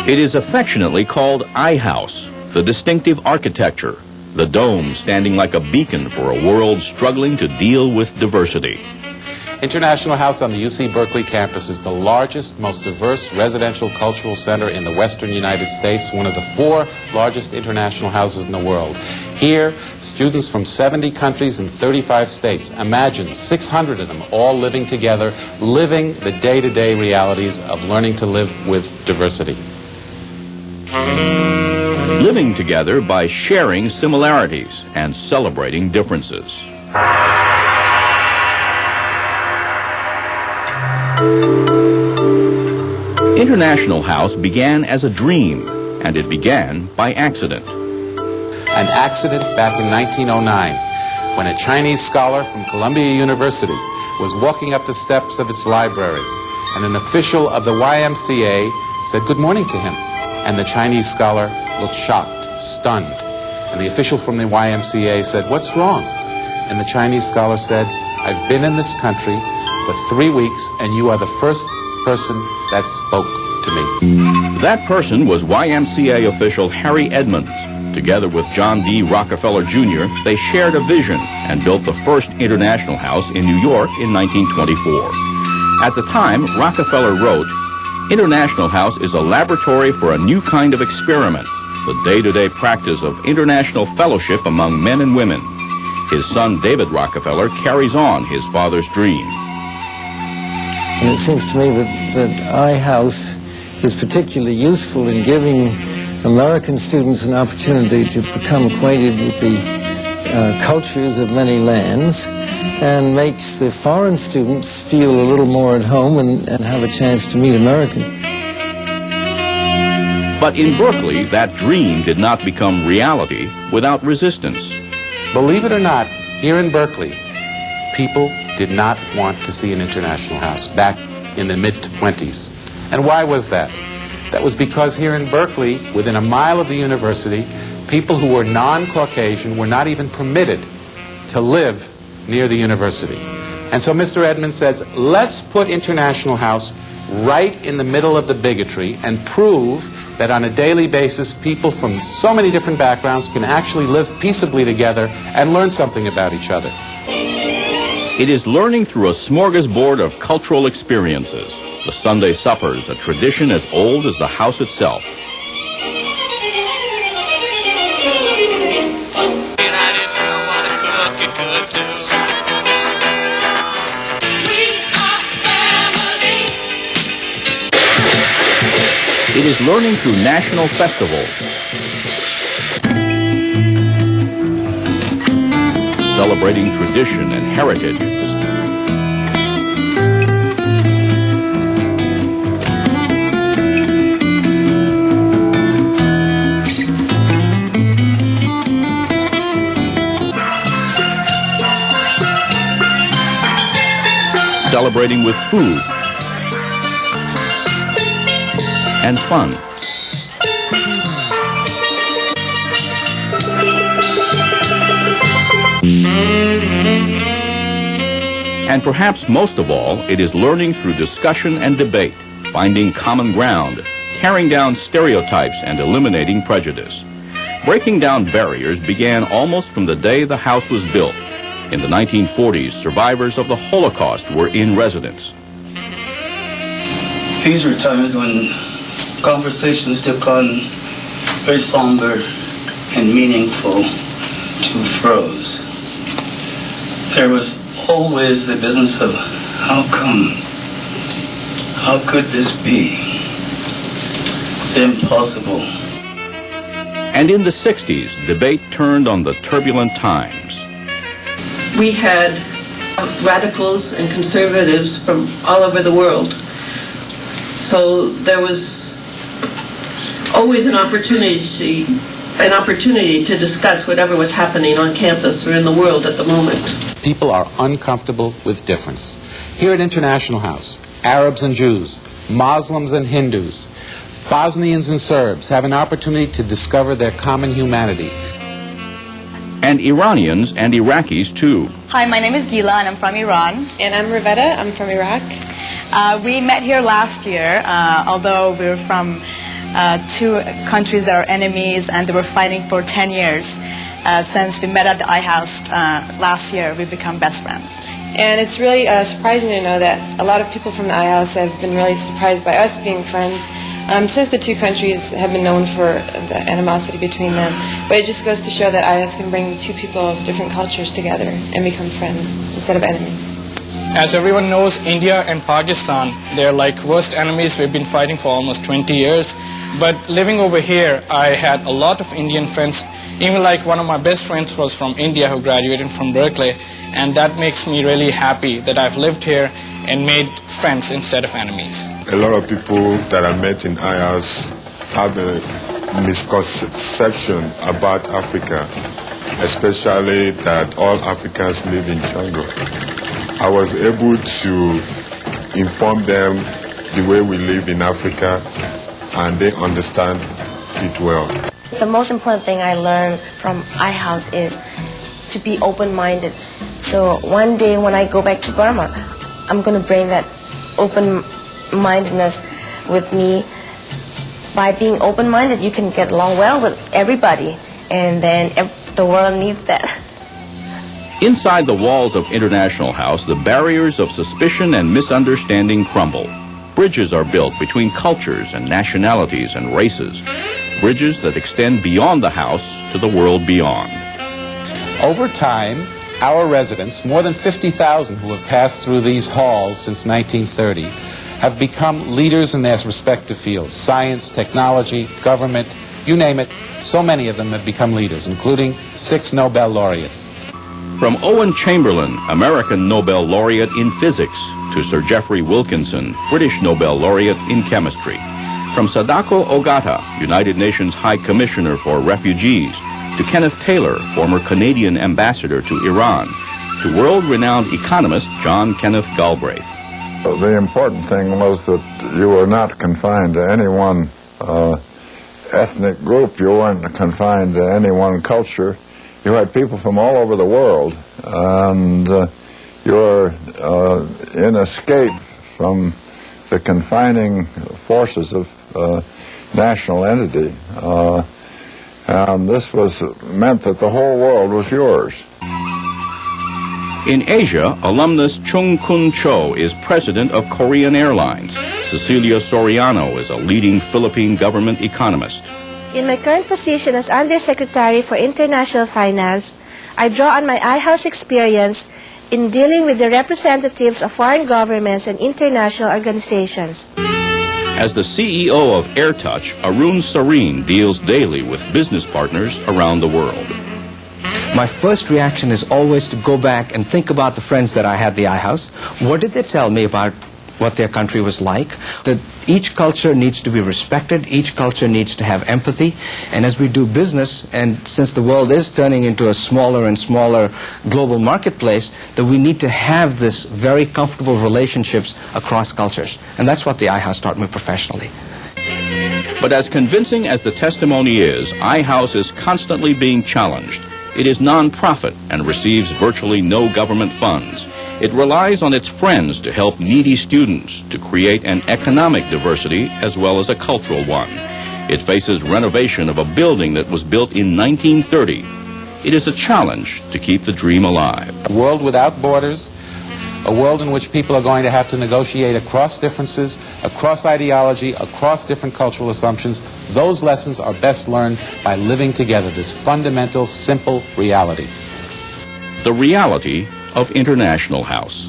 It is affectionately called I-House, the distinctive architecture, the dome standing like a beacon for a world struggling to deal with diversity. International House on the UC Berkeley campus is the largest, most diverse residential cultural center in the western United States, one of the 4 largest international houses in the world. Here, students from 70 countries and 35 states, imagine 600 of them all living together, living the day-to-day realities of learning to live with diversity. Living together by sharing similarities and celebrating differences. International House began as a dream, and it began by accident. An accident back in 1909, when a Chinese scholar from Columbia University was walking up the steps of its library, and an official of the YMCA said good morning to him. And the Chinese scholar looked shocked, stunned. And the official from the YMCA said, "What's wrong?" And the Chinese scholar said, "I've been in this country for 3 weeks, and you are the first person that spoke to me." That person was YMCA official Harry Edmonds. Together with John D. Rockefeller Jr., they shared a vision and built the first International House in New York in 1924. At the time, Rockefeller wrote, "International House is a laboratory for a new kind of experiment, the day-to-day practice of international fellowship among men and women." His son, David Rockefeller, carries on his father's dream. And it seems to me that I-House is particularly useful in giving American students an opportunity to become acquainted with the cultures of many lands, and makes the foreign students feel a little more at home and have a chance to meet Americans. But in Berkeley, that dream did not become reality without resistance. Believe it or not, here in Berkeley, people did not want to see an international house back in the mid-20s. And why was that? That was because here in Berkeley, within a mile of the university, people who were non-Caucasian were not even permitted to live near the university. And so Mr. Edmonds says, let's put International House right in the middle of the bigotry and prove that on a daily basis people from so many different backgrounds can actually live peaceably together and learn something about each other. It is learning through a smorgasbord of cultural experiences. The Sunday suppers, a tradition as old as the house itself. It is learning through national festivals, celebrating tradition and heritage. Celebrating with food and fun. And perhaps most of all, it is learning through discussion and debate, finding common ground, tearing down stereotypes and eliminating prejudice. Breaking down barriers began almost from the day the house was built. In the 1940s, survivors of the Holocaust were in residence. These were times when conversations took on very somber and meaningful to prose. There was always the business of how come? How could this be? It's impossible. And in the 60s, debate turned on the turbulent times. We had radicals and conservatives from all over the world. So there was always an opportunity to discuss whatever was happening on campus or in the world at the moment. People are uncomfortable with difference. Here at International House, Arabs and Jews, Muslims and Hindus, Bosnians and Serbs have an opportunity to discover their common humanity. And Iranians and Iraqis, too. Hi, my name is Gila, and I'm from Iran. And I'm Rivetta. I'm from Iraq. We met here last year, although we were from two countries that are enemies and they were fighting for 10 years. Since we met at the iHouse last year, we've become best friends. And it's really surprising to know that a lot of people from the iHouse have been really surprised by us being friends, since the two countries have been known for the animosity between them. But it just goes to show that iHouse can bring two people of different cultures together and become friends instead of enemies. As everyone knows, India and Pakistan, they're like worst enemies. We've been fighting for almost 20 years. But living over here, I had a lot of Indian friends. Even like one of my best friends was from India who graduated from Berkeley. And that makes me really happy that I've lived here and made friends instead of enemies. A lot of people that I met in iHouse have a misconception about Africa, especially that all Africans live in jungle. I was able to inform them the way we live in Africa, and they understand it well. The most important thing I learned from iHouse is to be open-minded. So one day when I go back to Burma, I'm going to bring that open-mindedness with me. By being open-minded, you can get along well with everybody, and then the world needs that. Inside the walls of International House, the barriers of suspicion and misunderstanding crumble. Bridges are built between cultures and nationalities and races. Bridges that extend beyond the house to the world beyond. Over time, our residents, more than 50,000 who have passed through these halls since 1930, have become leaders in their respective fields. Science, technology, government, you name it. So many of them have become leaders, including 6 Nobel laureates. From Owen Chamberlain, American Nobel laureate in physics, to Sir Geoffrey Wilkinson, British Nobel laureate in chemistry. From Sadako Ogata, United Nations High Commissioner for Refugees, to Kenneth Taylor, former Canadian ambassador to Iran, to world-renowned economist John Kenneth Galbraith. The important thing was that you were not confined to any one ethnic group. You weren't confined to any one culture. You had people from all over the world, and you were in escape from the confining forces of national entity. And this meant that the whole world was yours. In Asia, alumnus Chung Kun Cho is president of Korean Airlines. Cecilia Soriano is a leading Philippine government economist. In my current position as Undersecretary for International Finance, I draw on my iHouse experience in dealing with the representatives of foreign governments and international organizations. As the CEO of AirTouch, Arun Sareen deals daily with business partners around the world. My first reaction is always to go back and think about the friends that I had at the iHouse. What did they tell me about what their country was like? That each culture needs to be respected, each culture needs to have empathy, and as we do business, and since the world is turning into a smaller and smaller global marketplace, that we need to have this very comfortable relationships across cultures. And that's what the iHouse taught me professionally. But as convincing as the testimony is, iHouse is constantly being challenged. It is non-profit and receives virtually no government funds. It relies on its friends to help needy students, to create an economic diversity as well as a cultural one. It faces renovation of a building that was built in 1930. It is a challenge to keep the dream alive. A world without borders, a world in which people are going to have to negotiate across differences, across ideology, across different cultural assumptions. Those lessons are best learned by living together, this fundamental, simple reality. The reality of International House.